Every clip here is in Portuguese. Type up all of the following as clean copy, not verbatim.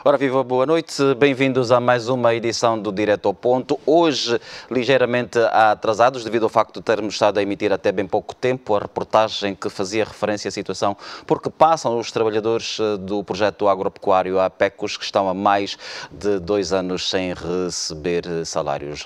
Ora viva, boa noite, bem-vindos a mais uma edição do Direto ao Ponto. Hoje, ligeiramente atrasados, devido ao facto de termos estado a emitir até bem pouco tempo a reportagem que fazia referência à situação porque passam os trabalhadores do projeto agropecuário APECOS, que estão há mais de 2 anos sem receber salários,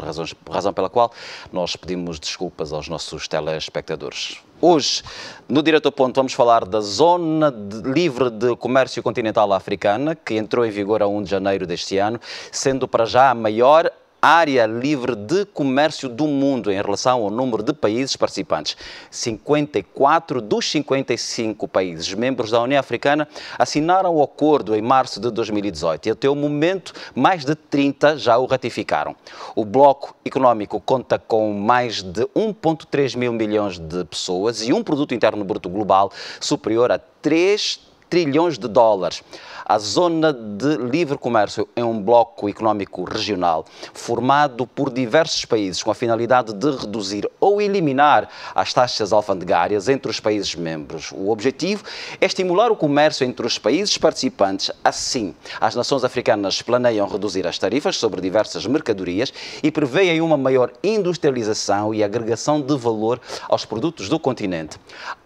razão pela qual nós pedimos desculpas aos nossos telespectadores. Hoje, no Direto ao Ponto, vamos falar da Zona Livre de Comércio Continental Africana, que entrou em vigor a 1 de janeiro deste ano, sendo para já a maior área livre de comércio do mundo em relação ao número de países participantes. 54 dos 55 países membros da União Africana assinaram o acordo em março de 2018 e até o momento mais de 30 já o ratificaram. O bloco económico conta com mais de 1,3 mil milhões de pessoas e um produto interno bruto global superior a 3 trilhões de dólares. A Zona de Livre Comércio é um bloco económico regional formado por diversos países com a finalidade de reduzir ou eliminar as taxas alfandegárias entre os países membros. O objetivo é estimular o comércio entre os países participantes. Assim, as nações africanas planeiam reduzir as tarifas sobre diversas mercadorias e preveem uma maior industrialização e agregação de valor aos produtos do continente.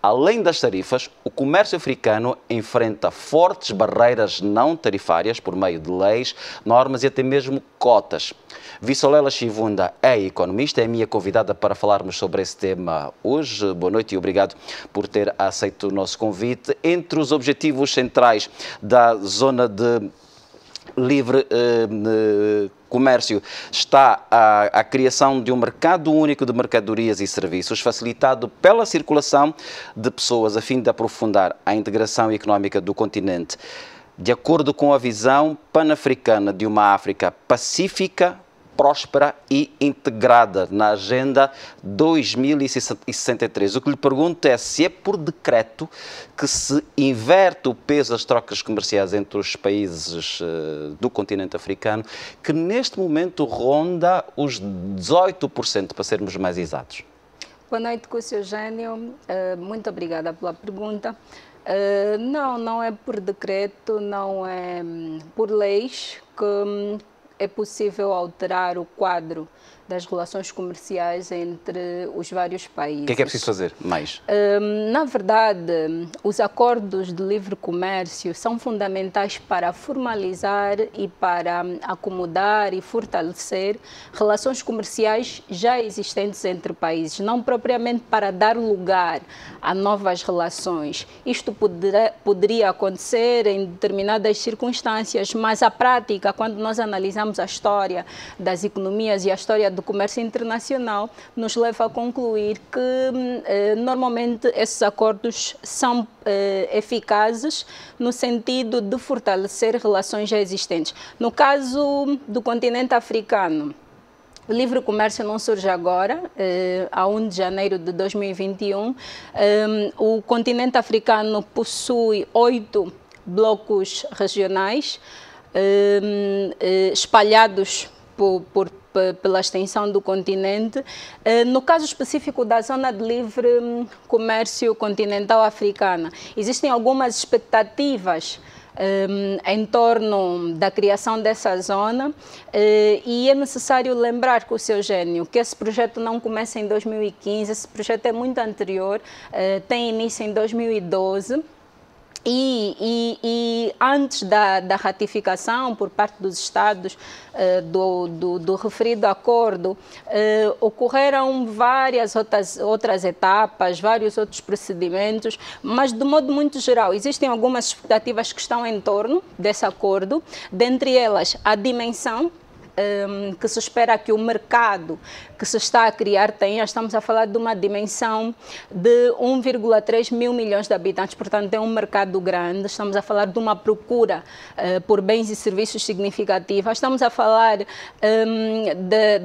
Além das tarifas, o comércio africano enfrenta fortes barreiras não tarifárias por meio de leis, normas e até mesmo cotas. Vissolela Chivunda é economista, é a minha convidada para falarmos sobre esse tema hoje. Boa noite e obrigado por ter aceito o nosso convite. Entre os objetivos centrais da Zona de Livre Comércio está a criação de um mercado único de mercadorias e serviços, facilitado pela circulação de pessoas, a fim de aprofundar a integração económica do continente. De acordo com a visão pan-africana de uma África pacífica, próspera e integrada na Agenda 2063. O que lhe pergunto é se é por decreto que se inverte o peso das trocas comerciais entre os países do continente africano, que neste momento ronda os 18%, para sermos mais exatos. Boa noite, Cúcio Eugênio. Muito obrigada pela pergunta. Não é por decreto, não é por leis que é possível alterar o quadro das relações comerciais entre os vários países. O que é preciso fazer mais? Na verdade, os acordos de livre comércio são fundamentais para formalizar e para acomodar e fortalecer relações comerciais já existentes entre países, não propriamente para dar lugar a novas relações. Isto poderia acontecer em determinadas circunstâncias, mas a prática, quando nós analisamos a história das economias e a história do comércio internacional, nos leva a concluir que normalmente esses acordos são eficazes no sentido de fortalecer relações já existentes. No caso do continente africano, o livre comércio não surge agora, a 1 de janeiro de 2021. O continente africano possui 8 blocos regionais espalhados pela extensão do continente. No caso específico da Zona de Livre Comércio Continental Africana, existem algumas expectativas em torno da criação dessa zona e é necessário lembrar, com o seu Eugênio, que esse projeto não começa em 2015, esse projeto é muito anterior, tem início em 2012. E antes da ratificação por parte dos Estados do referido acordo, ocorreram várias outras etapas, vários outros procedimentos, mas de modo muito geral existem algumas expectativas que estão em torno desse acordo, dentre elas a dimensão que se espera que o mercado que se está a criar tenha. Estamos a falar de uma dimensão de 1,3 mil milhões de habitantes, portanto é um mercado grande. Estamos a falar de uma procura por bens e serviços significativa. Estamos a falar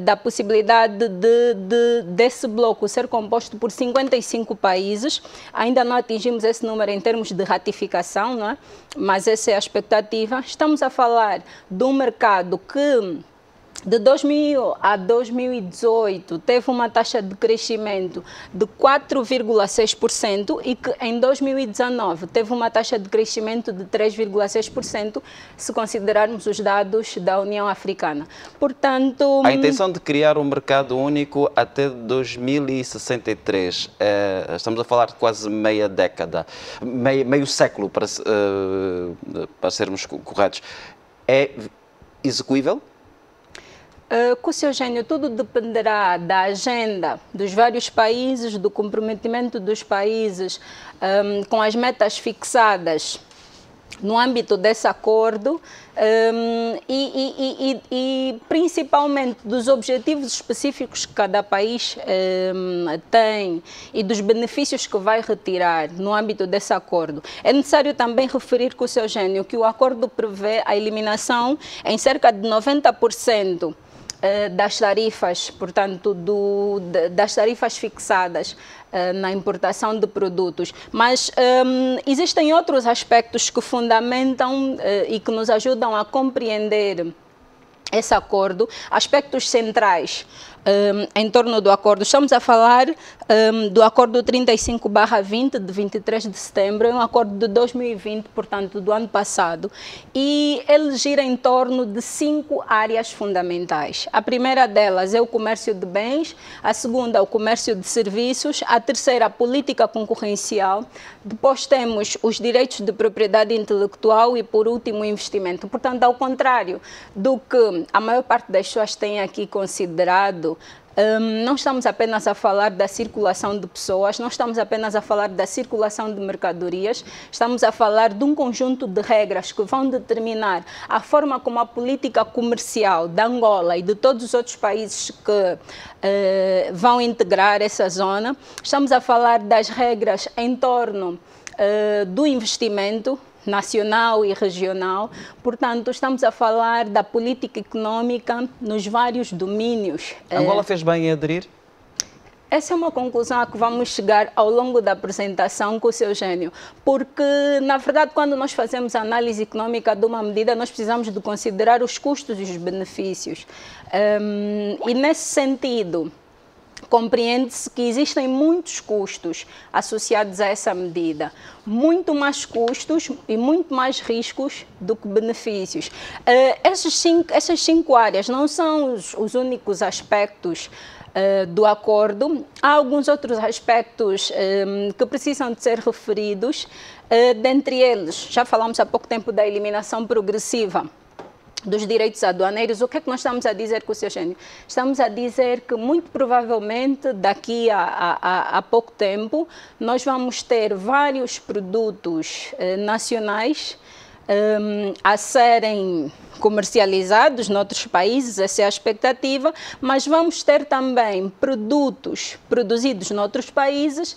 da possibilidade desse bloco ser composto por 55 países. Ainda não atingimos esse número em termos de ratificação, não é? Mas essa é a expectativa. Estamos a falar de um mercado que De 2000 a 2018, teve uma taxa de crescimento de 4,6% e que em 2019 teve uma taxa de crescimento de 3,6%, se considerarmos os dados da União Africana. Portanto, a intenção de criar um mercado único até 2063, estamos a falar de quase meia década, meio século, para sermos corretos, é execuível? Seu Eugênio, tudo dependerá da agenda dos vários países, do comprometimento dos países com as metas fixadas no âmbito desse acordo e principalmente dos objetivos específicos que cada país tem e dos benefícios que vai retirar no âmbito desse acordo. É necessário também referir, com o seu Eugênio, que o acordo prevê a eliminação em cerca de 90% das tarifas, portanto, das tarifas fixadas na importação de produtos. Mas existem outros aspectos que fundamentam e que nos ajudam a compreender esse acordo, aspectos centrais em torno do acordo. Estamos a falar do acordo 35/20 de 23 de setembro, é um acordo de 2020, portanto, do ano passado, e ele gira em torno de 5 áreas fundamentais. A primeira delas é o comércio de bens, a segunda, o comércio de serviços, a terceira, a política concorrencial, depois temos os direitos de propriedade intelectual e, por último, o investimento. Portanto, ao contrário do que a maior parte das pessoas tem aqui considerado, não estamos apenas a falar da circulação de pessoas, não estamos apenas a falar da circulação de mercadorias, estamos a falar de um conjunto de regras que vão determinar a forma como a política comercial da Angola e de todos os outros países que vão integrar essa zona. Estamos a falar das regras em torno do investimento nacional e regional. Portanto, estamos a falar da política econômica nos vários domínios. Angola fez bem em aderir? Essa é uma conclusão a que vamos chegar ao longo da apresentação com o seu Eugênio, porque, na verdade, quando nós fazemos a análise econômica de uma medida, nós precisamos de considerar os custos e os benefícios. E, nesse sentido, compreende-se que existem muitos custos associados a essa medida, muito mais custos e muito mais riscos do que benefícios. Essas cinco áreas não são os únicos aspectos do acordo. Há alguns outros aspectos que precisam de ser referidos, dentre eles, já falamos há pouco tempo da eliminação progressiva dos direitos aduaneiros. O que é que nós estamos a dizer com o seu Eugênio? Estamos a dizer que muito provavelmente daqui a pouco tempo nós vamos ter vários produtos nacionais a serem comercializados noutros países, essa é a expectativa, mas vamos ter também produtos produzidos noutros países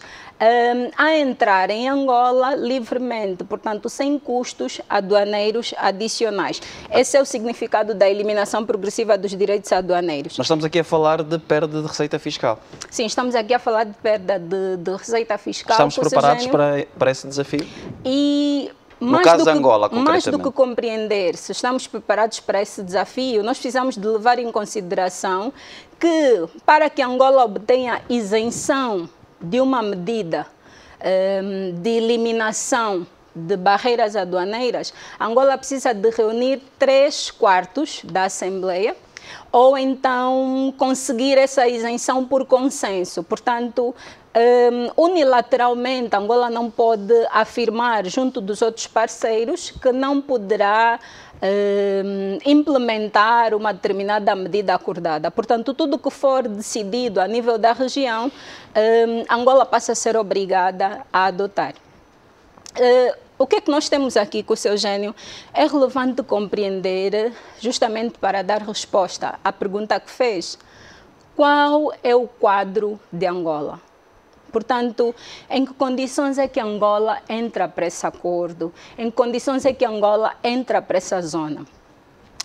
a entrar em Angola livremente, portanto, sem custos aduaneiros adicionais. Esse é o significado da eliminação progressiva dos direitos aduaneiros. Nós estamos aqui a falar de perda de receita fiscal. Sim, estamos aqui a falar de perda de receita fiscal. Estamos preparados para esse desafio? Mais no caso de Angola, mais do que compreender se estamos preparados para esse desafio, nós precisamos de levar em consideração que, para que Angola obtenha isenção de uma medida de eliminação de barreiras aduaneiras, Angola precisa de reunir 3/4 da Assembleia, ou então conseguir essa isenção por consenso. Portanto, unilateralmente, Angola não pode afirmar junto dos outros parceiros que não poderá implementar uma determinada medida acordada. Portanto, tudo que for decidido a nível da região, Angola passa a ser obrigada a adotar. O que é que nós temos aqui com o seu Eugênio? É relevante compreender, justamente para dar resposta à pergunta que fez, qual é o quadro de Angola? Portanto, em que condições é que Angola entra para esse acordo? Em que condições é que Angola entra para essa zona?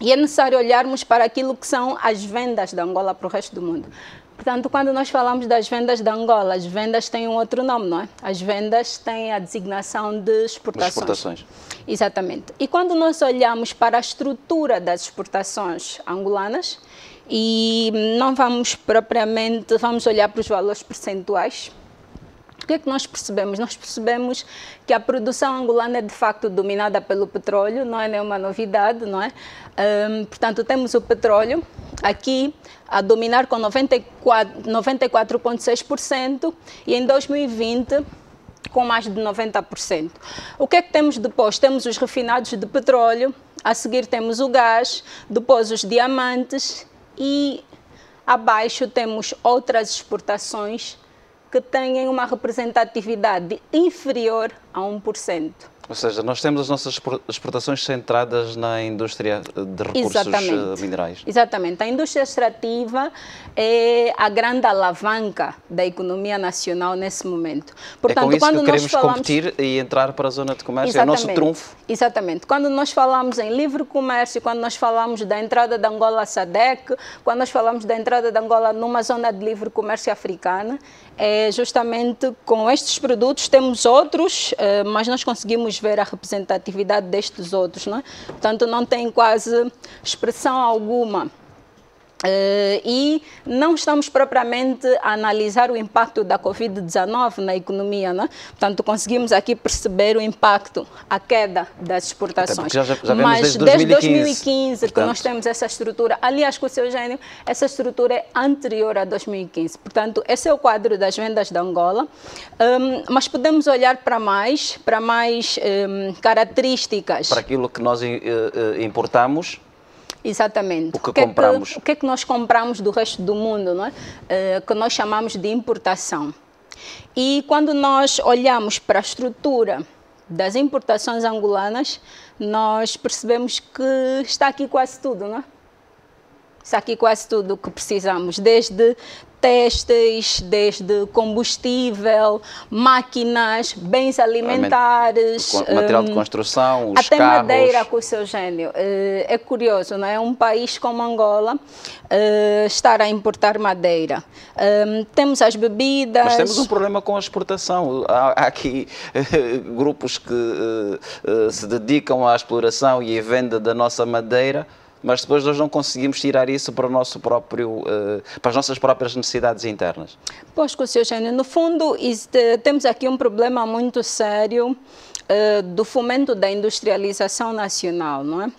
E é necessário olharmos para aquilo que são as vendas de Angola para o resto do mundo. Portanto, quando nós falamos das vendas de Angola, as vendas têm um outro nome, não é? As vendas têm a designação de exportações. Exatamente. E quando nós olhamos para a estrutura das exportações angolanas, e não vamos propriamente, vamos olhar para os valores percentuais, o que é que nós percebemos? Nós percebemos que a produção angolana é de facto dominada pelo petróleo, não é nenhuma novidade, não é? Portanto, temos o petróleo aqui a dominar com 94,6% e em 2020 com mais de 90%. O que é que temos depois? Temos os refinados de petróleo, a seguir temos o gás, depois os diamantes e abaixo temos outras exportações que têm uma representatividade inferior a 1%. Ou seja, nós temos as nossas exportações centradas na indústria de recursos minerais. Exatamente. A indústria extrativa é a grande alavanca da economia nacional nesse momento. Portanto, é com isso quando que queremos competir e entrar para a zona de comércio, exatamente, é o nosso trunfo. Exatamente. Quando nós falamos em livre comércio, quando nós falamos da entrada de Angola à SADC, quando nós falamos da entrada de Angola numa zona de livre comércio africana, é justamente com estes produtos, temos outros, mas nós conseguimos ver a representatividade destes outros, não é? Portanto, não tem quase expressão alguma. E não estamos propriamente a analisar o impacto da Covid-19 na economia, não é? Portanto, conseguimos aqui perceber o impacto, a queda das exportações. Já mas desde 2015 portanto, que nós temos essa estrutura, aliás, com o seu Eugênio, essa estrutura é anterior a 2015. Portanto, esse é o quadro das vendas de Angola, mas podemos olhar para mais características. Para aquilo que nós importamos. Exatamente. O que compramos. O que é que nós compramos do resto do mundo, não é? Que nós chamamos de importação. E quando nós olhamos para a estrutura das importações angolanas, nós percebemos que está aqui quase tudo, não é? Está aqui quase tudo o que precisamos, desde têxteis, desde combustível, máquinas, bens alimentares, material de construção, os até carros. Madeira, com o seu Eugênio. É curioso, não é? Um país como Angola estar a importar madeira. Temos as bebidas. Mas temos um problema com a exportação. Há aqui grupos que se dedicam à exploração e à venda da nossa madeira, mas depois nós não conseguimos tirar isso para o nosso próprio, para as nossas próprias necessidades internas. Pois, com o seu Eugênio, no fundo, temos aqui um problema muito sério do fomento da industrialização nacional, não é?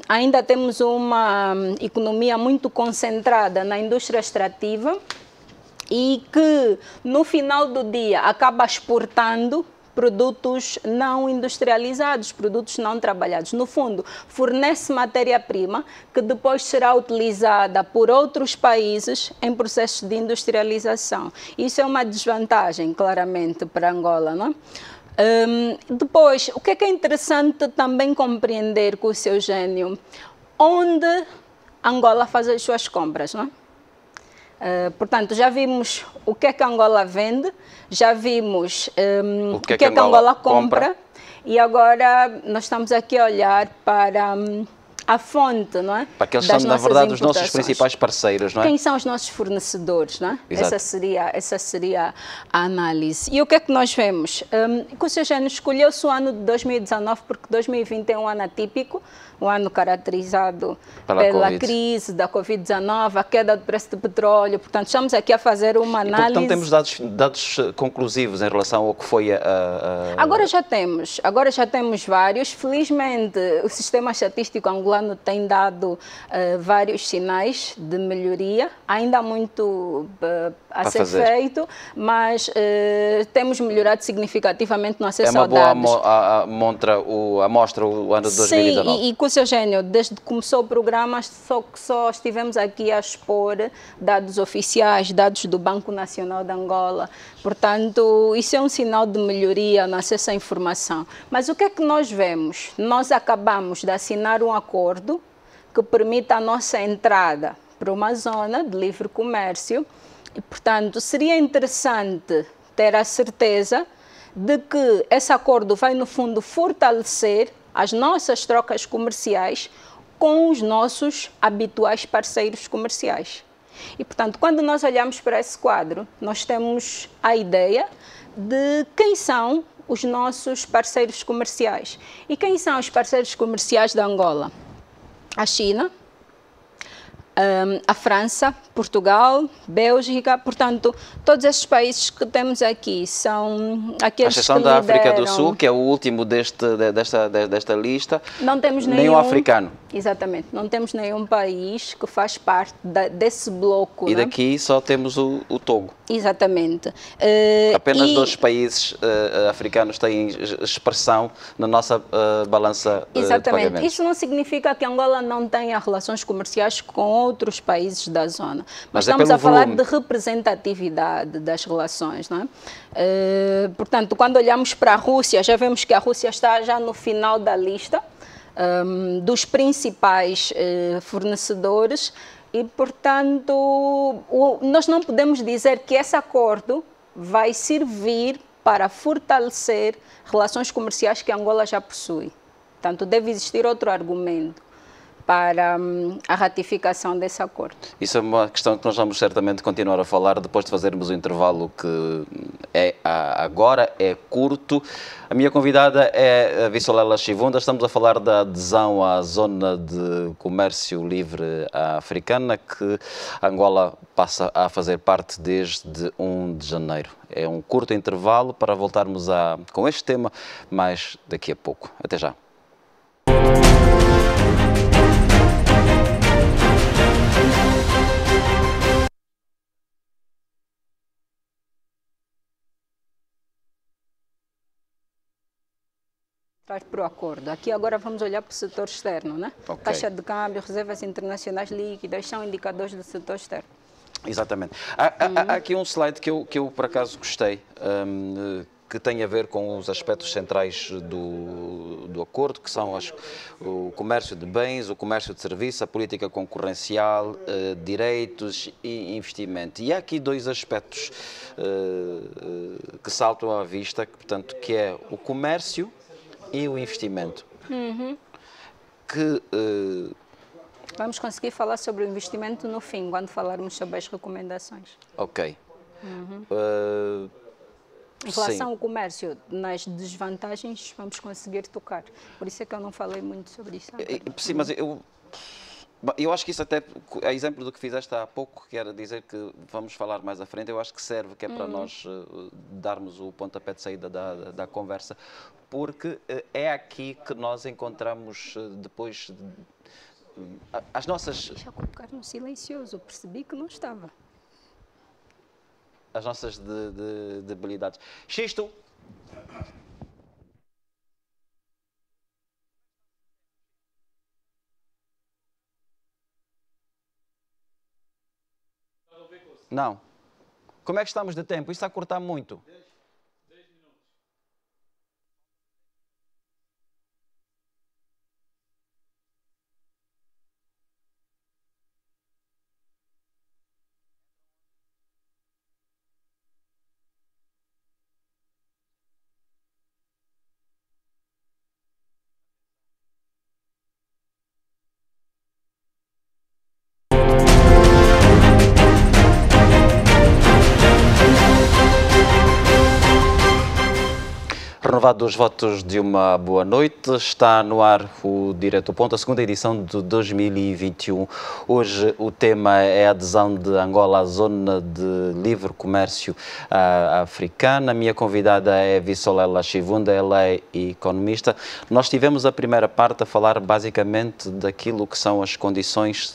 Ainda temos uma economia muito concentrada na indústria extrativa e que, no final do dia, acaba exportando produtos não industrializados, produtos não trabalhados. No fundo, fornece matéria-prima que depois será utilizada por outros países em processos de industrialização. Isso é uma desvantagem, claramente, para Angola, não é? Depois, o que é interessante também compreender com o seu Eugênio, onde Angola faz as suas compras, não é? Portanto, já vimos o que é que Angola vende, já vimos o que é que Angola compra e agora nós estamos aqui a olhar para a fonte, não é? Para que eles são, na verdade, os nossos principais parceiros, não é? Quem são os nossos fornecedores, não é? Essa seria a análise. E o que é que nós vemos? O seu Eugênio escolheu-se o ano de 2019 porque 2020 é um ano atípico, um ano caracterizado pela crise da Covid-19, a queda do preço do petróleo. Portanto, estamos aqui a fazer uma análise. Então temos dados conclusivos em relação ao que foi Agora já temos vários. Felizmente, o sistema estatístico angolano tem dado vários sinais de melhoria. Ainda há muito a ser feito, mas temos melhorado significativamente no acesso aos dados. É uma boa amostra o ano de 2019. Sim, e com o seu Eugênio, desde que começou o programa, só estivemos aqui a expor dados oficiais, dados do Banco Nacional de Angola. Portanto, isso é um sinal de melhoria no acesso à informação. Mas o que é que nós vemos? Nós acabamos de assinar um acordo que permite a nossa entrada para uma zona de livre comércio e, portanto, seria interessante ter a certeza de que esse acordo vai, no fundo, fortalecer as nossas trocas comerciais com os nossos habituais parceiros comerciais. E, portanto, quando nós olhamos para esse quadro, nós temos a ideia de quem são os nossos parceiros comerciais. E quem são os parceiros comerciais da Angola? A China, a França, Portugal, Bélgica, portanto, todos esses países que temos aqui são aqueles que lideram... A exceção da África do Sul, que é o último desta lista, não temos nenhum africano. Exatamente, não temos nenhum país que faz parte desse bloco. E daqui só temos o Togo. Exatamente. Apenas 2 países africanos têm expressão na nossa balança de pagamentos. Isso não significa que Angola não tenha relações comerciais com outros países da zona. Mas estamos a falar de representatividade das relações, não é? Portanto, quando olhamos para a Rússia, já vemos que a Rússia está já no final da lista dos principais fornecedores e, portanto, nós não podemos dizer que esse acordo vai servir para fortalecer relações comerciais que Angola já possui. Portanto, deve existir outro argumento para a ratificação desse acordo. Isso é uma questão que nós vamos certamente continuar a falar depois de fazermos o intervalo que agora é curto. A minha convidada é a Vissolela Chivunda. Estamos a falar da adesão à Zona de Comércio Livre Africana, que Angola passa a fazer parte desde 1 de janeiro. É um curto intervalo para voltarmos com este tema mais daqui a pouco. Até já. Para o acordo. Aqui agora vamos olhar para o setor externo, né? Okay. Taxa de câmbio, reservas internacionais líquidas, são indicadores do setor externo. Exatamente. Há aqui um slide que eu por acaso gostei, que tem a ver com os aspectos centrais do acordo, que são o comércio de bens, o comércio de serviços, a política concorrencial, direitos e investimento. E há aqui 2 aspectos que saltam à vista, portanto, que é o comércio e o investimento. Vamos conseguir falar sobre o investimento no fim, quando falarmos sobre as recomendações. Ok. Em relação ao comércio, nas desvantagens, vamos conseguir tocar. Por isso é que eu não falei muito sobre isso. Sim, mas eu acho que isso até, a exemplo do que fizeste há pouco, que era dizer que vamos falar mais à frente, eu acho que serve, que é para nós darmos o pontapé de saída da conversa, porque é aqui que nós encontramos depois as nossas... Deixa eu colocar no silencioso, percebi que não estava. As nossas debilidades. Xisto! Não. Como é que estamos de tempo? Isto está a cortar muito. 10 minutos. Renovados os votos de uma boa noite, está no ar o Direto ao Ponto, a segunda edição de 2021. Hoje o tema é a adesão de Angola à Zona de Livre Comércio Africana. A minha convidada é Vissolela Chivunda, ela é economista. Nós tivemos a primeira parte a falar basicamente daquilo que são as condições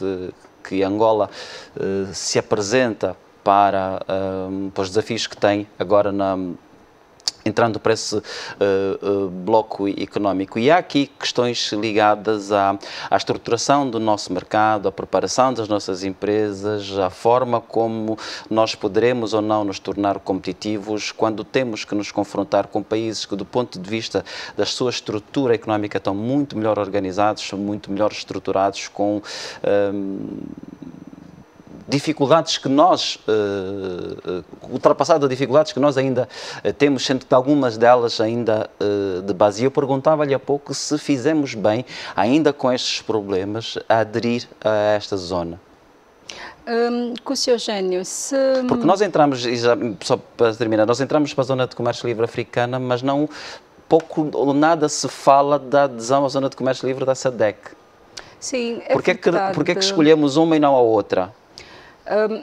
que Angola se apresenta para os desafios que tem agora entrando para esse bloco económico. E há aqui questões ligadas à estruturação do nosso mercado, à preparação das nossas empresas, à forma como nós poderemos ou não nos tornar competitivos quando temos que nos confrontar com países que, do ponto de vista da sua estrutura económica, estão muito melhor organizados, são muito melhor estruturados, com dificuldades que nós, ultrapassado dificuldades que nós ainda temos, sendo que algumas delas ainda de base. Eu perguntava-lhe há pouco se fizemos bem, ainda com estes problemas, a aderir a esta zona. Cúcio Eugênio, se... Porque nós entramos, e já, só para terminar, nós entramos para a Zona de Comércio Livre Africana, mas não, pouco ou nada se fala da adesão à Zona de Comércio Livre da SADC. Sim, Porquê que escolhemos uma e não a outra?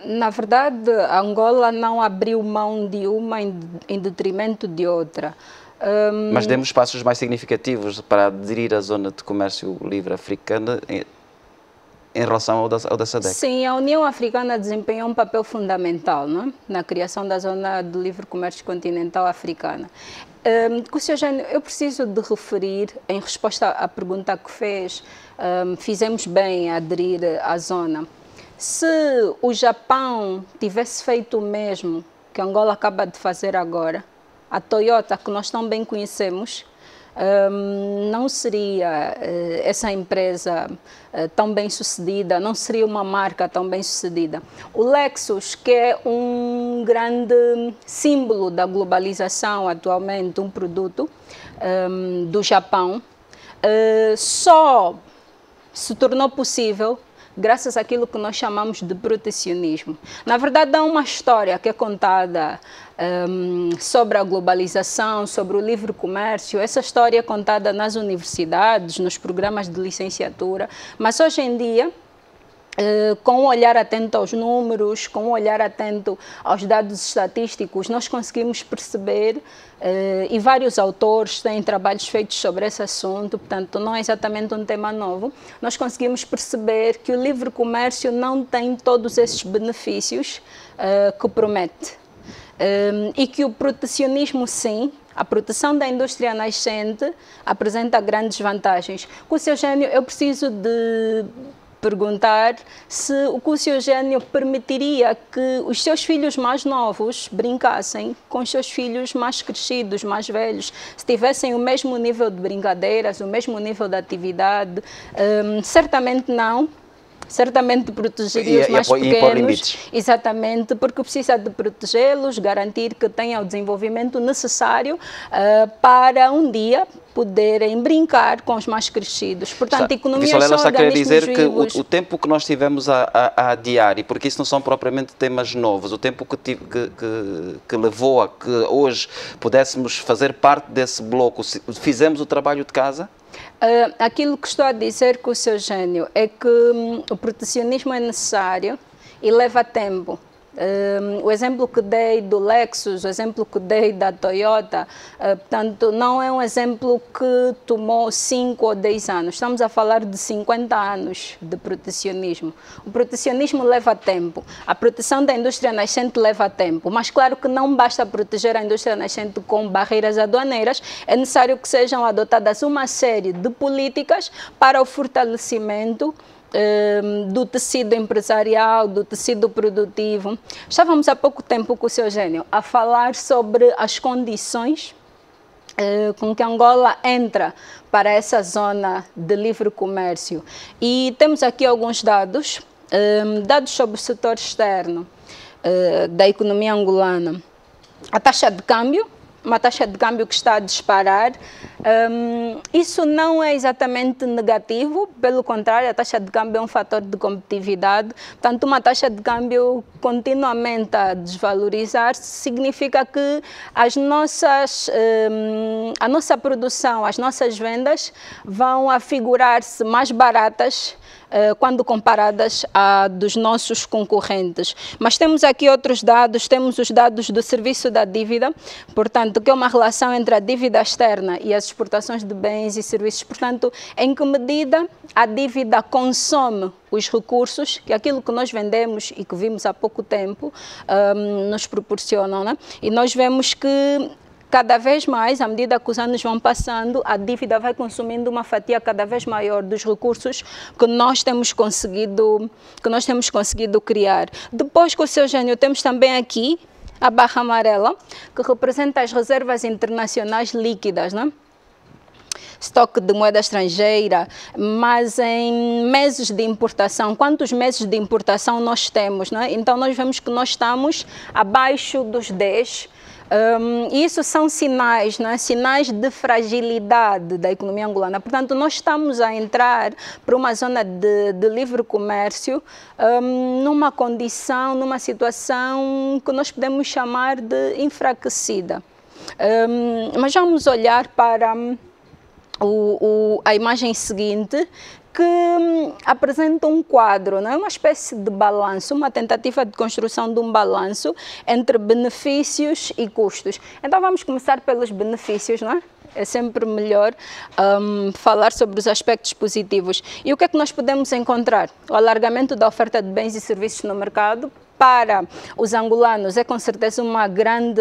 Na verdade, a Angola não abriu mão de uma em detrimento de outra. Mas demos passos mais significativos para aderir à Zona de Comércio Livre Africana em relação ao da SADC. Sim, a União Africana desempenhou um papel fundamental, não é? Na criação da Zona de Livre Comércio Continental Africana. Cúcio Eugênio, eu preciso de referir, em resposta à pergunta que fez, fizemos bem a aderir à zona. Se o Japão tivesse feito o mesmo que a Angola acaba de fazer agora, a Toyota, que nós tão bem conhecemos, não seria essa empresa tão bem sucedida, não seria uma marca tão bem sucedida. O Lexus, que é um grande símbolo da globalização atualmente, um produto do Japão, só se tornou possível graças àquilo que nós chamamos de protecionismo. Na verdade, há uma história que é contada sobre a globalização, sobre o livre comércio. Essa história é contada nas universidades, nos programas de licenciatura, mas hoje em dia, com um olhar atento aos números, com um olhar atento aos dados estatísticos, nós conseguimos perceber, e vários autores têm trabalhos feitos sobre esse assunto, portanto não é exatamente um tema novo, nós conseguimos perceber que o livre comércio não tem todos esses benefícios que promete. E que o protecionismo, sim, a proteção da indústria nascente apresenta grandes vantagens. Cúcio Eugênio, eu preciso de perguntar se o Cúcio Eugênio permitiria que os seus filhos mais novos brincassem com os seus filhos mais crescidos, mais velhos, se tivessem o mesmo nível de brincadeiras, o mesmo nível de atividade. Certamente não. Certamente protegeria os mais pequenos, exatamente, porque precisa de protegê-los, garantir que tenham o desenvolvimento necessário para um dia poderem brincar com os mais crescidos. Portanto, economias são organismos está a querer dizer vivos. Que o tempo que nós tivemos a adiar, e porque isso não são propriamente temas novos, o tempo que levou a que hoje pudéssemos fazer parte desse bloco, fizemos o trabalho de casa? Aquilo que estou a dizer, Cúcio Eugênio, é que o protecionismo é necessário e leva tempo. O exemplo que dei do Lexus, o exemplo que dei da Toyota, portanto, não é um exemplo que tomou 5 ou 10 anos. Estamos a falar de 50 anos de protecionismo. O protecionismo leva tempo. A proteção da indústria nascente leva tempo. Mas claro que não basta proteger a indústria nascente com barreiras aduaneiras. É necessário que sejam adotadas uma série de políticas para o fortalecimento do tecido empresarial, do tecido produtivo. Estávamos há pouco tempo com o Cúcio Eugênio a falar sobre as condições com que Angola entra para essa zona de livre comércio. E temos aqui alguns dados, dados sobre o setor externo da economia angolana. A taxa de câmbio, uma taxa de câmbio que está a disparar. Isso não é exatamente negativo, pelo contrário, a taxa de câmbio é um fator de competitividade. Portanto, uma taxa de câmbio continuamente a desvalorizar significa que a nossa produção, as nossas vendas vão afigurar-se mais baratas quando comparadas a dos nossos concorrentes. Mas temos aqui outros dados, temos os dados do serviço da dívida, portanto, que é uma relação entre a dívida externa e as exportações de bens e serviços. Portanto, em que medida a dívida consome os recursos que aquilo que nós vendemos e que vimos há pouco tempo nos proporcionam, né? E nós vemos que cada vez mais, à medida que os anos vão passando, a dívida vai consumindo uma fatia cada vez maior dos recursos que nós temos conseguido criar. Depois, com o Cúcio Eugênio, temos também aqui a barra amarela, que representa as reservas internacionais líquidas, né? Estoque de moeda estrangeira, mas em meses de importação, quantos meses de importação nós temos, né? Então nós vemos que nós estamos abaixo dos 10, Isso são sinais, não é? Sinais de fragilidade da economia angolana. Portanto, nós estamos a entrar para uma zona de livre comércio numa condição, numa situação que nós podemos chamar de enfraquecida. Mas vamos olhar para a imagem seguinte, que apresenta um quadro, não é? Uma espécie de balanço, uma tentativa de construção de um balanço entre benefícios e custos. Então vamos começar pelos benefícios, não é? É sempre melhor falar sobre os aspectos positivos. E o que é que nós podemos encontrar? O alargamento da oferta de bens e serviços no mercado. Para os angolanos é com certeza uma grande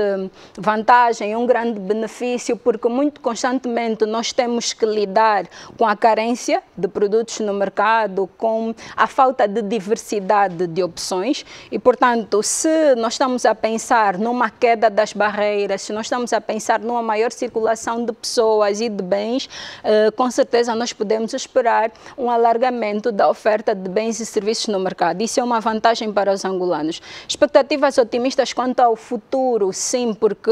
vantagem, um grande benefício, porque muito constantemente nós temos que lidar com a carência de produtos no mercado, com a falta de diversidade de opções e, portanto, se nós estamos a pensar numa queda das barreiras, se nós estamos a pensar numa maior circulação de pessoas e de bens, com certeza nós podemos esperar um alargamento da oferta de bens e serviços no mercado. Isso é uma vantagem para os angolanos. Expectativas otimistas quanto ao futuro, sim, porque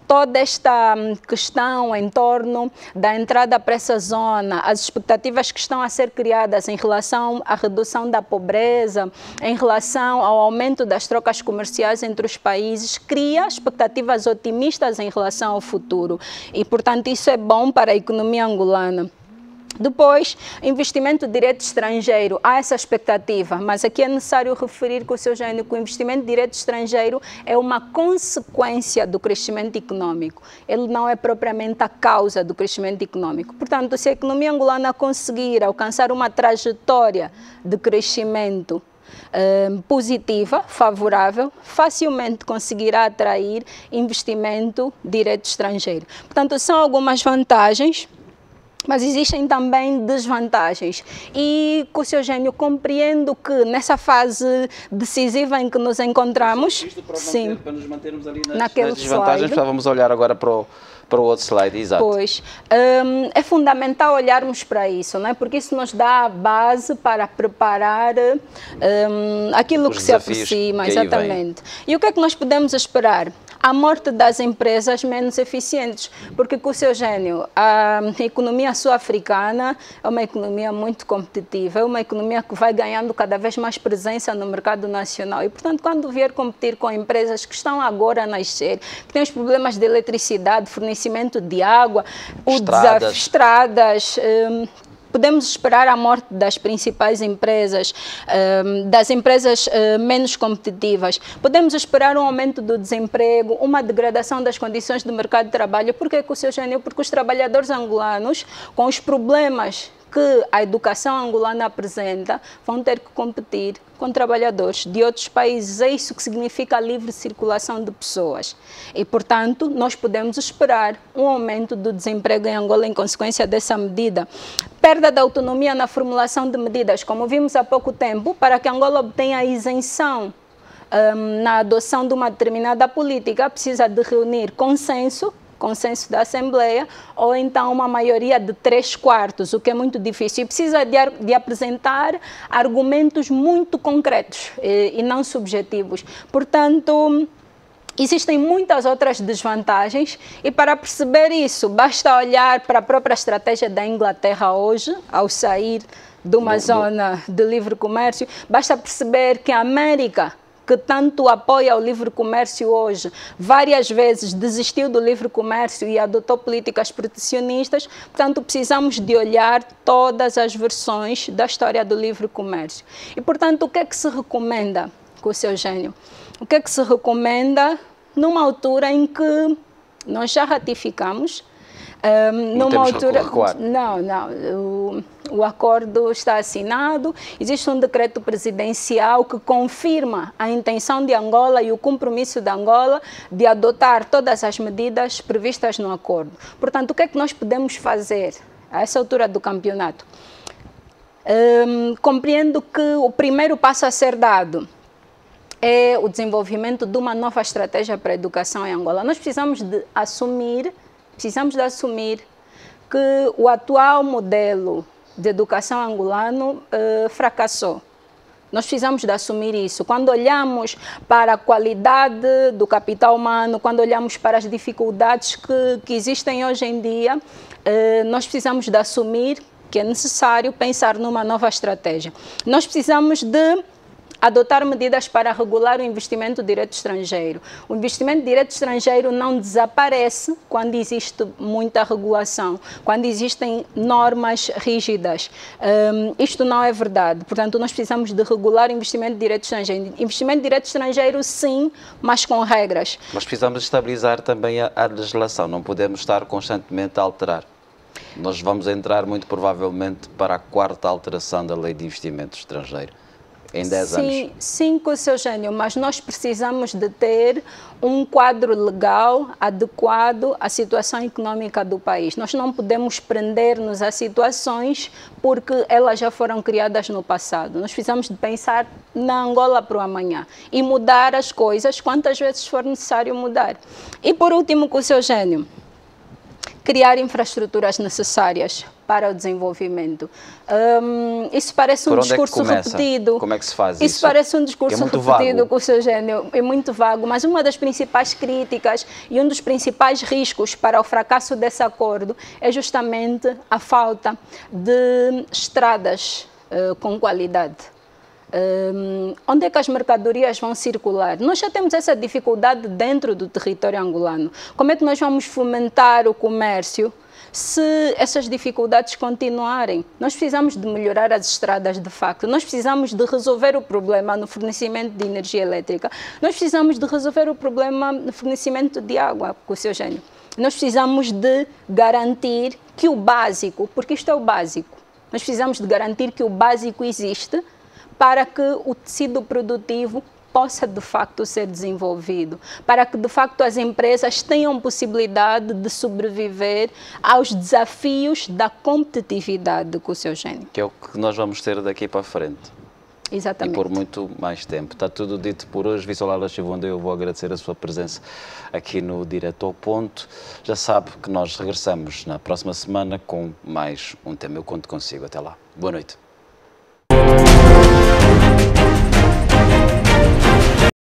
toda esta questão em torno da entrada para essa zona, as expectativas que estão a ser criadas em relação à redução da pobreza, em relação ao aumento das trocas comerciais entre os países, cria expectativas otimistas em relação ao futuro. E, portanto, isso é bom para a economia angolana. Depois, investimento direto estrangeiro, há essa expectativa, mas aqui é necessário referir com o seu gênio que o investimento direto estrangeiro é uma consequência do crescimento econômico, ele não é propriamente a causa do crescimento econômico. Portanto, se a economia angolana conseguir alcançar uma trajetória de crescimento positiva, favorável, facilmente conseguirá atrair investimento direto estrangeiro. Portanto, são algumas vantagens, mas existem também desvantagens. E, com o seu gênio, compreendo que nessa fase decisiva em que nos encontramos, sim, para nos mantermos ali naquele nas desvantagens, slide, vamos olhar agora para o outro slide, exato. Pois, é fundamental olharmos para isso, não é? Porque isso nos dá a base para preparar aquilo que se aproxima, exatamente. E o que é que nós podemos esperar? A morte das empresas menos eficientes, porque, com o seu gênio, a economia sul-africana é uma economia muito competitiva, é uma economia que vai ganhando cada vez mais presença no mercado nacional e, portanto, quando vier competir com empresas que estão agora a nascer, que têm os problemas de eletricidade, fornecimento de água, estradas, podemos esperar a morte das principais empresas, das empresas menos competitivas. Podemos esperar um aumento do desemprego, uma degradação das condições do mercado de trabalho. Por que, com o seu gênio? Porque os trabalhadores angolanos, com os problemas que a educação angolana apresenta, vão ter que competir com trabalhadores de outros países. É isso que significa a livre circulação de pessoas. E, portanto, nós podemos esperar um aumento do desemprego em Angola em consequência dessa medida. Perda da autonomia na formulação de medidas, como vimos há pouco tempo, para que Angola obtenha a isenção na adoção de uma determinada política, precisa de reunir consenso da Assembleia, ou então uma maioria de 3/4, o que é muito difícil. E precisa de apresentar argumentos muito concretos e não subjetivos. Portanto, existem muitas outras desvantagens e, para perceber isso, basta olhar para a própria estratégia da Inglaterra hoje, ao sair de uma zona de livre comércio. Basta perceber que a América, que tanto apoia o livre comércio hoje, várias vezes desistiu do livre comércio e adotou políticas protecionistas. Portanto, precisamos de olhar todas as versões da história do livre comércio. E, portanto, o que é que se recomenda, com o seu gênio? O que é que se recomenda numa altura em que nós já ratificamos? Numa altura, o acordo está assinado, existe um decreto presidencial que confirma a intenção de Angola e o compromisso de Angola de adotar todas as medidas previstas no acordo. Portanto, o que é que nós podemos fazer a essa altura do campeonato? Compreendo que o primeiro passo a ser dado é o desenvolvimento de uma nova estratégia para a educação em Angola. Nós precisamos de assumir que o atual modelo de educação angolano fracassou. Nós precisamos de assumir isso. Quando olhamos para a qualidade do capital humano, quando olhamos para as dificuldades que existem hoje em dia, nós precisamos de assumir que é necessário pensar numa nova estratégia. Nós precisamos de adotar medidas para regular o investimento direto estrangeiro. O investimento direto estrangeiro não desaparece quando existe muita regulação, quando existem normas rígidas. Isto não é verdade. Portanto, nós precisamos de regular o investimento direto estrangeiro. Investimento direto estrangeiro, sim, mas com regras. Nós precisamos estabilizar também a legislação, não podemos estar constantemente a alterar. Nós vamos entrar muito provavelmente para a 4ª alteração da Lei de Investimento Estrangeiro. Em 10 anos. Sim, com o seu gênio, mas nós precisamos de ter um quadro legal adequado à situação econômica do país. Nós não podemos prender-nos a situações porque elas já foram criadas no passado. Nós precisamos de pensar na Angola para o amanhã e mudar as coisas quantas vezes for necessário mudar. E por último, com o seu gênio, criar infraestruturas necessárias para o desenvolvimento. Isso parece um discurso repetido. Como é que se faz isso? Isso parece um discurso repetido com o seu gênio, é muito vago, mas uma das principais críticas e um dos principais riscos para o fracasso desse acordo é justamente a falta de estradas com qualidade. Onde é que as mercadorias vão circular? Nós já temos essa dificuldade dentro do território angolano. Como é que nós vamos fomentar o comércio se essas dificuldades continuarem? Nós precisamos de melhorar as estradas de facto, nós precisamos de resolver o problema no fornecimento de energia elétrica, nós precisamos de resolver o problema no fornecimento de água, com o seu gênio. Nós precisamos de garantir que o básico, porque isto é o básico, nós precisamos de garantir que o básico existe para que o tecido produtivo possa de facto ser desenvolvido, para que de facto as empresas tenham possibilidade de sobreviver aos desafios da competitividade com o seu gênio. Que é o que nós vamos ter daqui para frente. Exatamente. E por muito mais tempo. Está tudo dito por hoje. Vice-Alcalde Chivonde, eu vou agradecer a sua presença aqui no Direto ao Ponto. Já sabe que nós regressamos na próxima semana com mais um tema. Eu conto consigo. Até lá. Boa noite.